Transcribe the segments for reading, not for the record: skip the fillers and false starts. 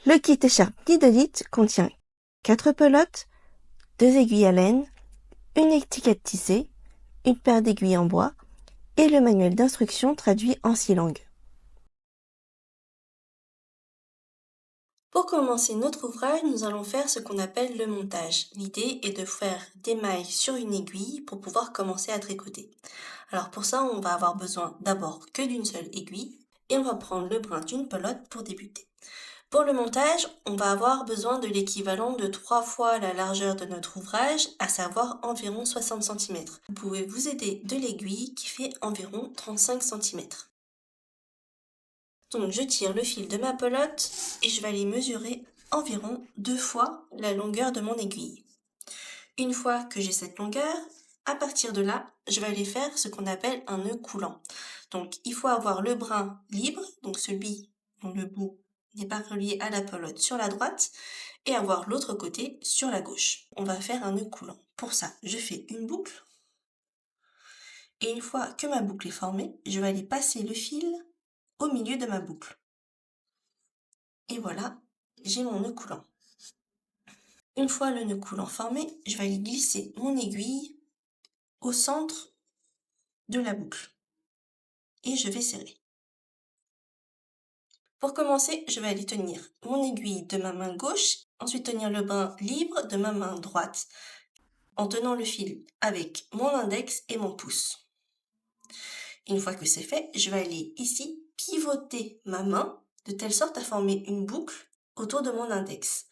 Le kit écharpe Didolite contient 4 pelotes, 2 aiguilles à laine, une étiquette tissée, une paire d'aiguilles en bois et le manuel d'instruction traduit en 6 langues. Pour commencer notre ouvrage, nous allons faire ce qu'on appelle le montage. L'idée est de faire des mailles sur une aiguille pour pouvoir commencer à tricoter. Alors pour ça, on va avoir besoin d'abord que d'une seule aiguille et on va prendre le brin d'une pelote pour débuter. Pour le montage, on va avoir besoin de l'équivalent de 3 fois la largeur de notre ouvrage, à savoir environ 60 cm. Vous pouvez vous aider de l'aiguille qui fait environ 35 cm. Donc je tire le fil de ma pelote et je vais aller mesurer environ 2 fois la longueur de mon aiguille. Une fois que j'ai cette longueur, à partir de là, je vais aller faire ce qu'on appelle un nœud coulant. Donc il faut avoir le brin libre, donc celui dont le bout n'est pas relié à la pelote sur la droite, et avoir l'autre côté sur la gauche. On va faire un nœud coulant. Pour ça, je fais une boucle, et une fois que ma boucle est formée, je vais aller passer le fil au milieu de ma boucle. Et voilà, j'ai mon nœud coulant. Une fois le nœud coulant formé, je vais aller glisser mon aiguille au centre de la boucle. Et je vais serrer. Pour commencer, je vais aller tenir mon aiguille de ma main gauche, ensuite tenir le brin libre de ma main droite, en tenant le fil avec mon index et mon pouce. Une fois que c'est fait, je vais aller ici pivoter ma main de telle sorte à former une boucle autour de mon index.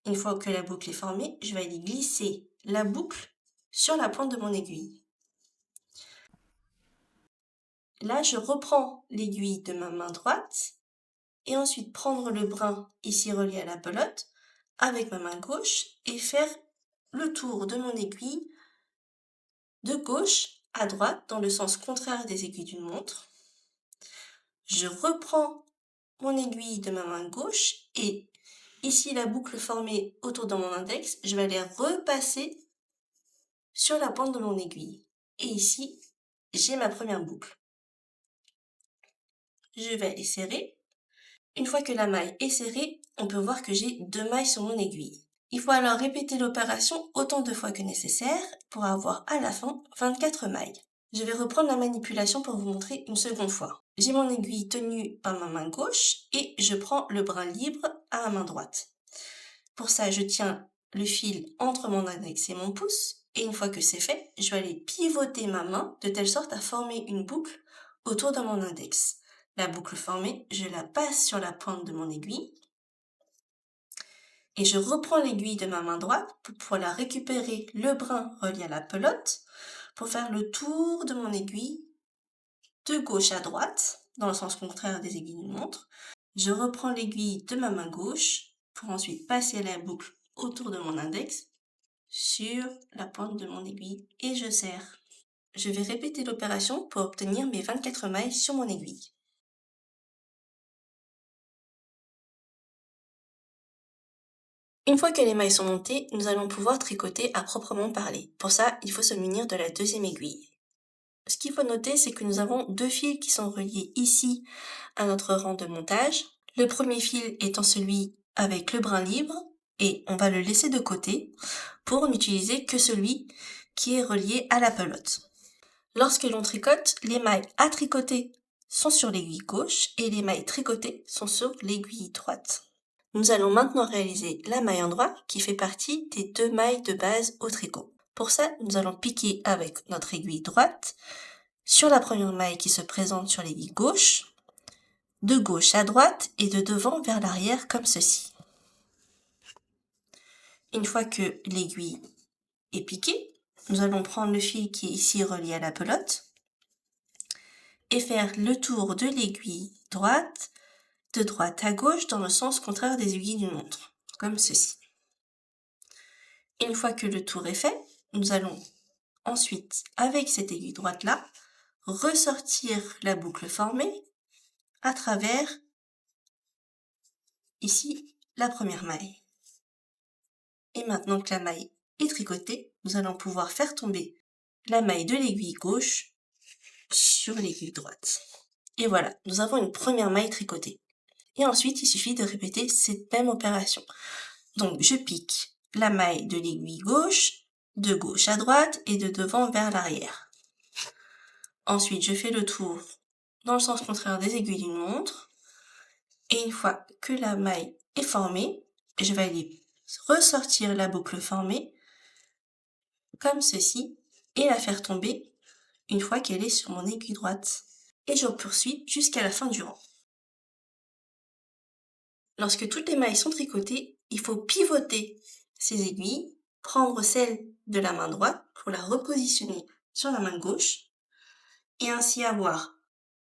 Une fois que la boucle est formée, je vais aller glisser la boucle sur la pointe de mon aiguille. Là, je reprends l'aiguille de ma main droite et ensuite prendre le brin ici relié à la pelote avec ma main gauche et faire le tour de mon aiguille de gauche à droite dans le sens contraire des aiguilles d'une montre. Je reprends mon aiguille de ma main gauche et ici la boucle formée autour de mon index, je vais aller repasser sur la pointe de mon aiguille. Et ici, j'ai ma première boucle. Je vais aller serrer. Une fois que la maille est serrée, on peut voir que j'ai 2 mailles sur mon aiguille. Il faut alors répéter l'opération autant de fois que nécessaire pour avoir à la fin 24 mailles. Je vais reprendre la manipulation pour vous montrer une seconde fois. J'ai mon aiguille tenue par ma main gauche et je prends le brin libre à ma main droite. Pour ça, je tiens le fil entre mon index et mon pouce et une fois que c'est fait, je vais aller pivoter ma main de telle sorte à former une boucle autour de mon index. La boucle formée, je la passe sur la pointe de mon aiguille et je reprends l'aiguille de ma main droite pour pouvoir la récupérer le brin relié à la pelote pour faire le tour de mon aiguille de gauche à droite dans le sens contraire des aiguilles d'une montre. Je reprends l'aiguille de ma main gauche pour ensuite passer la boucle autour de mon index sur la pointe de mon aiguille et je serre. Je vais répéter l'opération pour obtenir mes 24 mailles sur mon aiguille. Une fois que les mailles sont montées, nous allons pouvoir tricoter à proprement parler. Pour ça, il faut se munir de la deuxième aiguille. Ce qu'il faut noter, c'est que nous avons 2 fils qui sont reliés ici à notre rang de montage. Le premier fil étant celui avec le brin libre et on va le laisser de côté pour n'utiliser que celui qui est relié à la pelote. Lorsque l'on tricote, les mailles à tricoter sont sur l'aiguille gauche et les mailles tricotées sont sur l'aiguille droite. Nous allons maintenant réaliser la maille endroit qui fait partie des 2 mailles de base au tricot. Pour ça, nous allons piquer avec notre aiguille droite sur la première maille qui se présente sur l'aiguille gauche, de gauche à droite et de devant vers l'arrière comme ceci. Une fois que l'aiguille est piquée, nous allons prendre le fil qui est ici relié à la pelote et faire le tour de l'aiguille droite, de droite à gauche dans le sens contraire des aiguilles d'une montre, comme ceci. Une fois que le tour est fait, nous allons ensuite, avec cette aiguille droite-là, ressortir la boucle formée à travers, ici, la première maille. Et maintenant que la maille est tricotée, nous allons pouvoir faire tomber la maille de l'aiguille gauche sur l'aiguille droite. Et voilà, nous avons une première maille tricotée. Et ensuite, il suffit de répéter cette même opération. Donc, je pique la maille de l'aiguille gauche, de gauche à droite et de devant vers l'arrière. Ensuite, je fais le tour dans le sens contraire des aiguilles d'une montre. Et une fois que la maille est formée, je vais aller ressortir la boucle formée comme ceci et la faire tomber une fois qu'elle est sur mon aiguille droite. Et je poursuis jusqu'à la fin du rang. Lorsque toutes les mailles sont tricotées, il faut pivoter ces aiguilles, prendre celle de la main droite pour la repositionner sur la main gauche et ainsi avoir,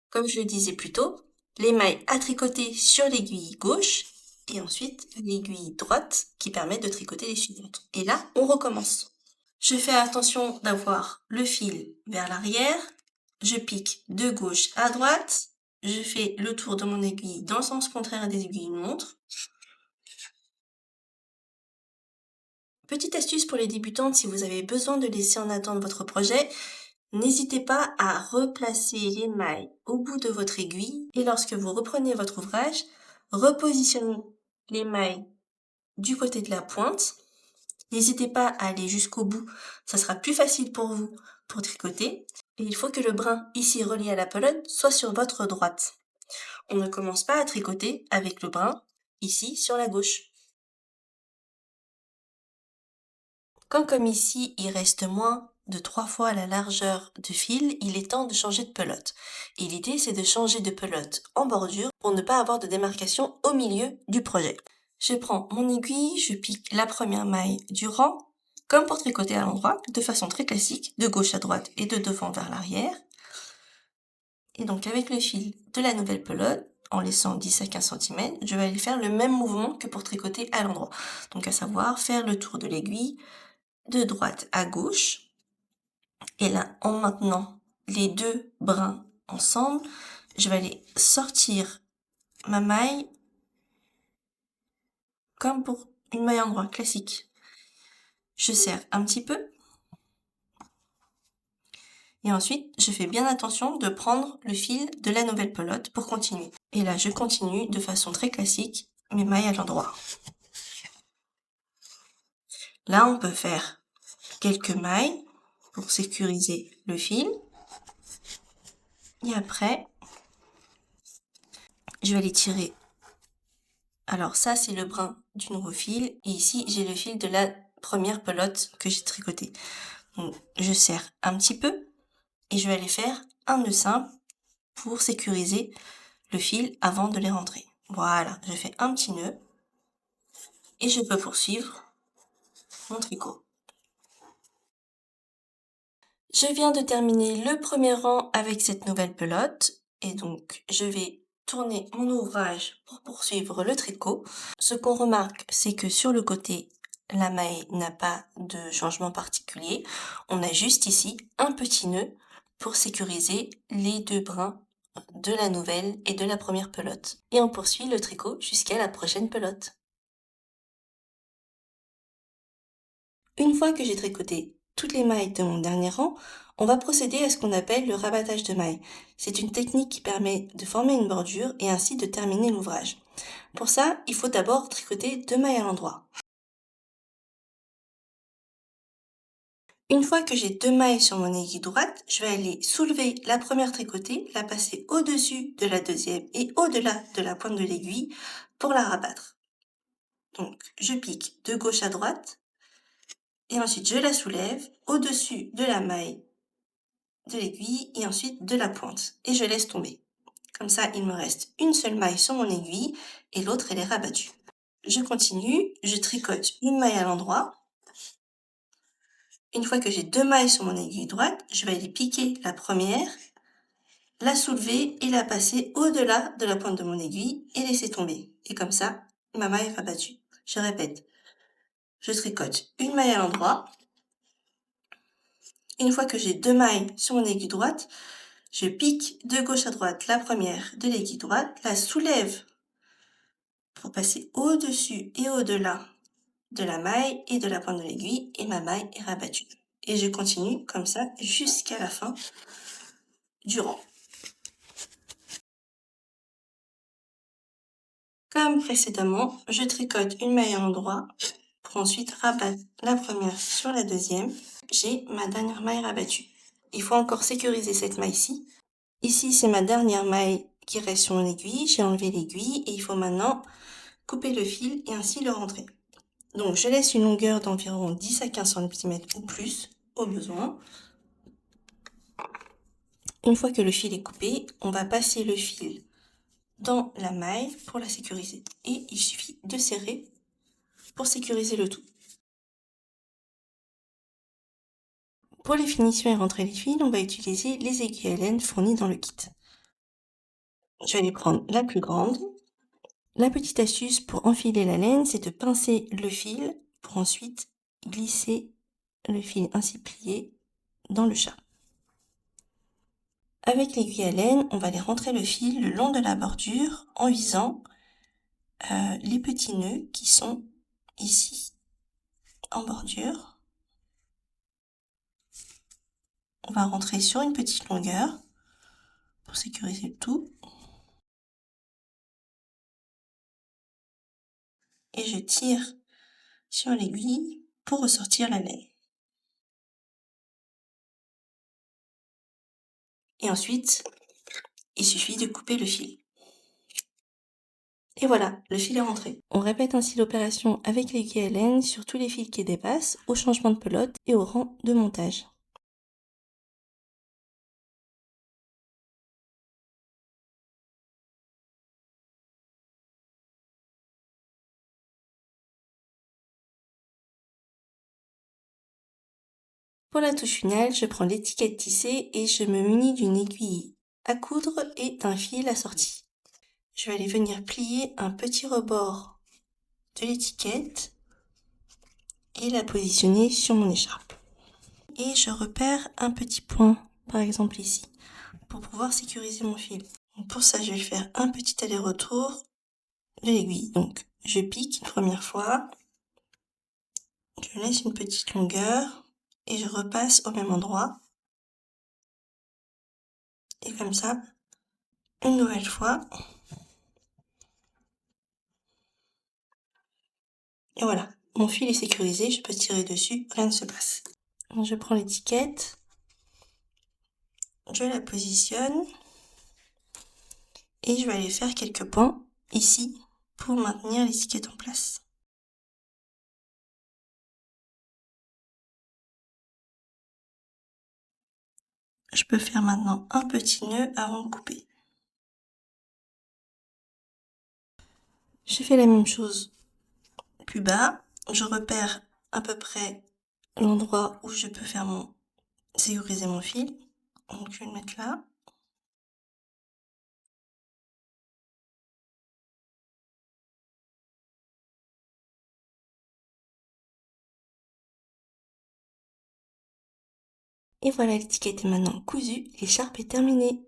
comme je le disais plus tôt, les mailles à tricoter sur l'aiguille gauche et ensuite l'aiguille droite qui permet de tricoter les suivantes. Et là, on recommence. Je fais attention d'avoir le fil vers l'arrière, je pique de gauche à droite, je fais le tour de mon aiguille dans le sens contraire des aiguilles d'une montre. Petite astuce pour les débutantes, si vous avez besoin de laisser en attente votre projet, n'hésitez pas à replacer les mailles au bout de votre aiguille et lorsque vous reprenez votre ouvrage, repositionnez les mailles du côté de la pointe. N'hésitez pas à aller jusqu'au bout, ça sera plus facile pour vous pour tricoter. Et il faut que le brin ici relié à la pelote soit sur votre droite. On ne commence pas à tricoter avec le brin ici sur la gauche. Quand comme ici il reste moins de 3 fois la largeur de fil, il est temps de changer de pelote. Et l'idée c'est de changer de pelote en bordure pour ne pas avoir de démarcation au milieu du projet. Je prends mon aiguille, je pique la première maille du rang, comme pour tricoter à l'endroit, de façon très classique, de gauche à droite et de devant vers l'arrière. Et donc avec le fil de la nouvelle pelote, en laissant 10 à 15 cm, je vais aller faire le même mouvement que pour tricoter à l'endroit. Donc à savoir faire le tour de l'aiguille de droite à gauche. Et là, en maintenant les deux brins ensemble, je vais aller sortir ma maille comme pour une maille en endroit classique. Je serre un petit peu. Et ensuite, je fais bien attention de prendre le fil de la nouvelle pelote pour continuer. Et là, je continue de façon très classique mes mailles à l'endroit. Là, on peut faire quelques mailles pour sécuriser le fil. Et après, je vais les tirer. Alors ça, c'est le brin du nouveau fil. Et ici, j'ai le fil de la première pelote que j'ai tricoté. Donc, je serre un petit peu et je vais aller faire un nœud simple pour sécuriser le fil avant de les rentrer. Voilà, je fais un petit nœud et je peux poursuivre mon tricot. Je viens de terminer le premier rang avec cette nouvelle pelote et donc je vais tourner mon ouvrage pour poursuivre le tricot. Ce qu'on remarque, c'est que sur le côté, la maille n'a pas de changement particulier. On a juste ici un petit nœud pour sécuriser les deux brins de la nouvelle et de la première pelote. Et on poursuit le tricot jusqu'à la prochaine pelote. Une fois que j'ai tricoté toutes les mailles de mon dernier rang, on va procéder à ce qu'on appelle le rabattage de mailles. C'est une technique qui permet de former une bordure et ainsi de terminer l'ouvrage. Pour ça, il faut d'abord tricoter 2 mailles à l'endroit. Une fois que j'ai 2 mailles sur mon aiguille droite, je vais aller soulever la première tricotée, la passer au-dessus de la deuxième et au-delà de la pointe de l'aiguille pour la rabattre. Donc, je pique de gauche à droite et ensuite je la soulève au-dessus de la maille de l'aiguille et ensuite de la pointe et je laisse tomber. Comme ça, il me reste une seule maille sur mon aiguille et l'autre elle est rabattue. Je continue, je tricote une maille à l'endroit. Une fois que j'ai 2 mailles sur mon aiguille droite, je vais aller piquer la première, la soulever et la passer au-delà de la pointe de mon aiguille et laisser tomber. Et comme ça, ma maille est rabattue. Je répète, je tricote une maille à l'endroit. Une fois que j'ai 2 mailles sur mon aiguille droite, je pique de gauche à droite la première de l'aiguille droite, la soulève pour passer au-dessus et au-delà de la maille et de la pointe de l'aiguille et ma maille est rabattue. Et je continue comme ça jusqu'à la fin du rang. Comme précédemment, je tricote une maille à l'endroit pour ensuite rabattre la première sur la deuxième. J'ai ma dernière maille rabattue. Il faut encore sécuriser cette maille-ci. Ici, c'est ma dernière maille qui reste sur mon aiguille. J'ai enlevé l'aiguille et il faut maintenant couper le fil et ainsi le rentrer. Donc, je laisse une longueur d'environ 10 à 15 cm ou plus au besoin. Une fois que le fil est coupé, on va passer le fil dans la maille pour la sécuriser. Et il suffit de serrer pour sécuriser le tout. Pour les finitions et rentrer les fils, on va utiliser les aiguilles à laine fournies dans le kit. Je vais aller prendre la plus grande. La petite astuce pour enfiler la laine, c'est de pincer le fil pour ensuite glisser le fil ainsi plié dans le chat. Avec l'aiguille à laine, on va aller rentrer le fil le long de la bordure en visant les petits nœuds qui sont ici en bordure. On va rentrer sur une petite longueur pour sécuriser le tout. Et je tire sur l'aiguille pour ressortir la laine. Et ensuite, il suffit de couper le fil. Et voilà, le fil est rentré. On répète ainsi l'opération avec l'aiguille à laine sur tous les fils qui dépassent, au changement de pelote et au rang de montage. Pour la touche finale, je prends l'étiquette tissée et je me munis d'une aiguille à coudre et d'un fil assorti. Je vais aller venir plier un petit rebord de l'étiquette et la positionner sur mon écharpe. Et je repère un petit point, par exemple ici, pour pouvoir sécuriser mon fil. Donc pour ça, je vais faire un petit aller-retour de l'aiguille. Donc, je pique une première fois, je laisse une petite longueur et je repasse au même endroit. Et comme ça, une nouvelle fois. Et voilà, mon fil est sécurisé, je peux tirer dessus, rien ne se passe. Donc, je prends l'étiquette, je la positionne et je vais aller faire quelques points ici pour maintenir l'étiquette en place. Je peux faire maintenant un petit nœud avant de couper. Je fais la même chose plus bas, je repère à peu près l'endroit où je peux faire sécuriser mon fil. Donc je vais le mettre là. Et voilà, l'étiquette est maintenant cousue, l'écharpe est terminée.